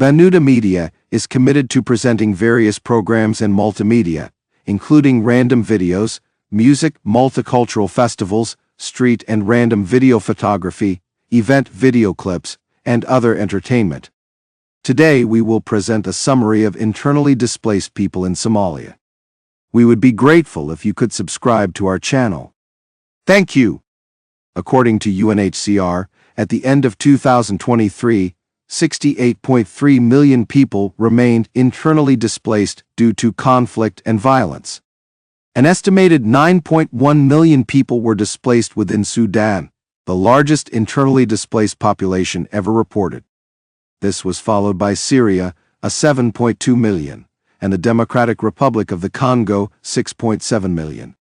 Banooda Media is committed to presenting various programs and multimedia, including random videos, music, multicultural festivals, street and random video photography, event video clips, and other entertainment. Today we will present a summary of internally displaced people in Somalia. We would be grateful if you could subscribe to our channel. Thank you. According to UNHCR, at the end of 2023, 68.3 million people remained internally displaced due to conflict and violence. An estimated 9.1 million people were displaced within Sudan, the largest internally displaced population ever reported. This was followed by Syria, 7.2 million, and the Democratic Republic of the Congo, 6.7 million.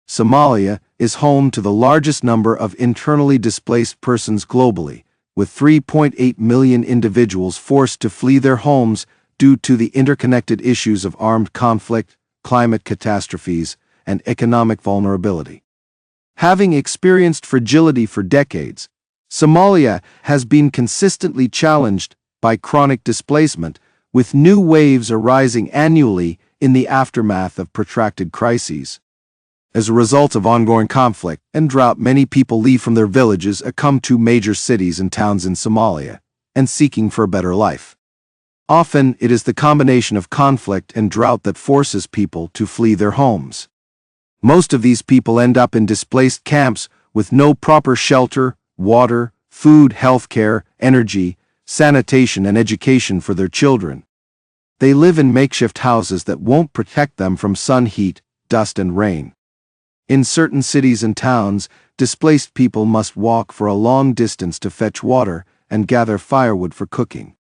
Somalia is home to the largest number of internally displaced persons globally, with 3.8 million individuals forced to flee their homes due to the interconnected issues of armed conflict, climate catastrophes, and economic vulnerability. Having experienced fragility for decades, Somalia has been consistently challenged by chronic displacement, with new waves arising annually in the aftermath of protracted crises. As a result of ongoing conflict and drought, many people leave from their villages and come to major cities and towns in Somalia, and seeking for a better life. Often, it is the combination of conflict and drought that forces people to flee their homes. Most of these people end up in displaced camps with no proper shelter, water, food, healthcare, energy, sanitation, and education for their children. They live in makeshift houses that won't protect them from sun, heat, dust, and rain. In certain cities and towns, displaced people must walk for a long distance to fetch water and gather firewood for cooking.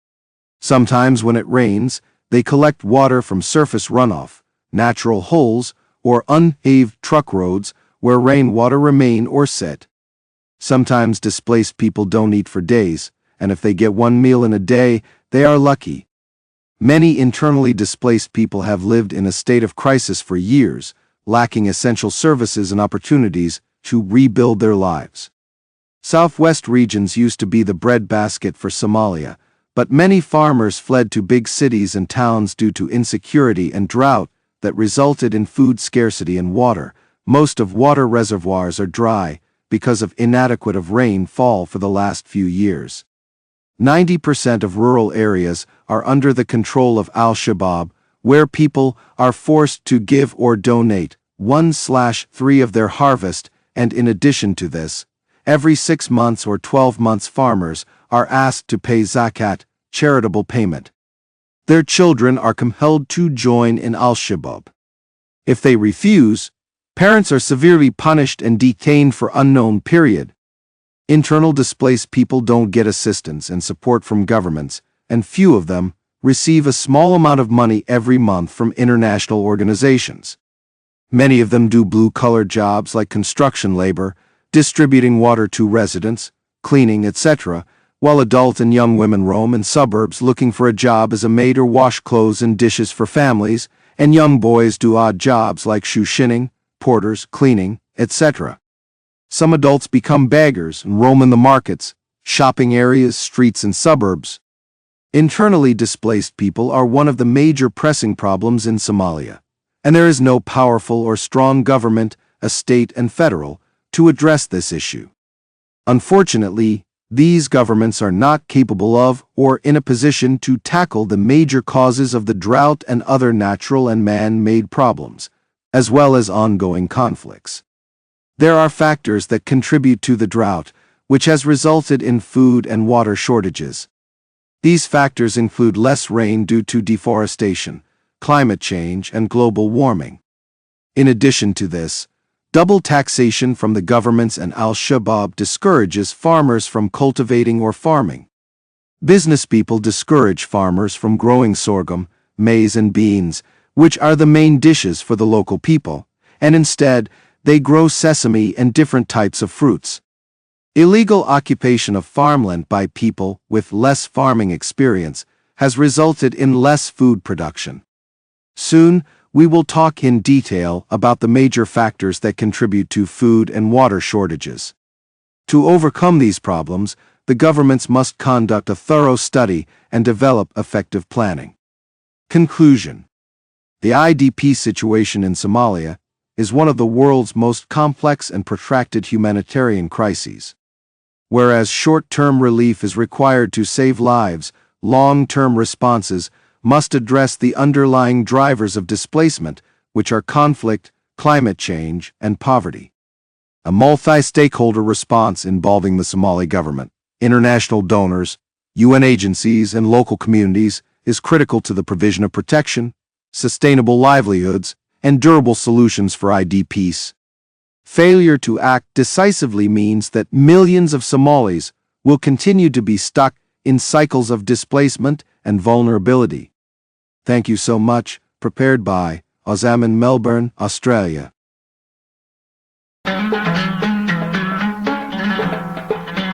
Sometimes when it rains, they collect water from surface runoff, natural holes, or unpaved truck roads where rainwater remain or sit. Sometimes displaced people don't eat for days, and if they get one meal in a day, they are lucky. Many internally displaced people have lived in a state of crisis for years, lacking essential services and opportunities to rebuild their lives. Southwest regions used to be the breadbasket for Somalia, but many farmers fled to big cities and towns due to insecurity and drought that resulted in food scarcity and water. Most of water reservoirs are dry because of inadequate of rainfall for the last few years. 90% of rural areas are under the control of Al-Shabaab, where people are forced to give or donate 1/3 of their harvest, and in addition to this, every 6 months or 12 months farmers are asked to pay zakat, charitable payment. Their children are compelled to join in Al-Shabaab. If they refuse, parents are severely punished and detained for unknown period. Internal displaced people don't get assistance and support from governments, and few of them receive a small amount of money every month from international organizations. Many of them do blue-collar jobs like construction labor, distributing water to residents, cleaning, etc., while adult and young women roam in suburbs looking for a job as a maid or wash clothes and dishes for families, and young boys do odd jobs like shoe shining, porters, cleaning, etc. Some adults become beggars and roam in the markets, shopping areas, streets, and suburbs. Internally displaced people are one of the major pressing problems in Somalia, and there is no powerful or strong government, state and federal, to address this issue. Unfortunately, these governments are not capable of or in a position to tackle the major causes of the drought and other natural and man-made problems, as well as ongoing conflicts. There are factors that contribute to the drought, which has resulted in food and water shortages. These factors include less rain due to deforestation, climate change, and global warming. In addition to this, double taxation from the governments and Al-Shabaab discourages farmers from cultivating or farming. Business people discourage farmers from growing sorghum, maize, and beans, which are the main dishes for the local people, and instead, they grow sesame and different types of fruits. Illegal occupation of farmland by people with less farming experience has resulted in less food production. Soon, we will talk in detail about the major factors that contribute to food and water shortages. To overcome these problems, the governments must conduct a thorough study and develop effective planning. Conclusion. The IDP situation in Somalia is one of the world's most complex and protracted humanitarian crises. Whereas short-term relief is required to save lives, long-term responses must address the underlying drivers of displacement, which are conflict, climate change, and poverty. A multi-stakeholder response involving the Somali government, international donors, UN agencies, and local communities is critical to the provision of protection, sustainable livelihoods, and durable solutions for IDPs. Failure to act decisively means that millions of Somalis will continue to be stuck in cycles of displacement and vulnerability. Thank you so much. Prepared by Ozam in Melbourne, Australia.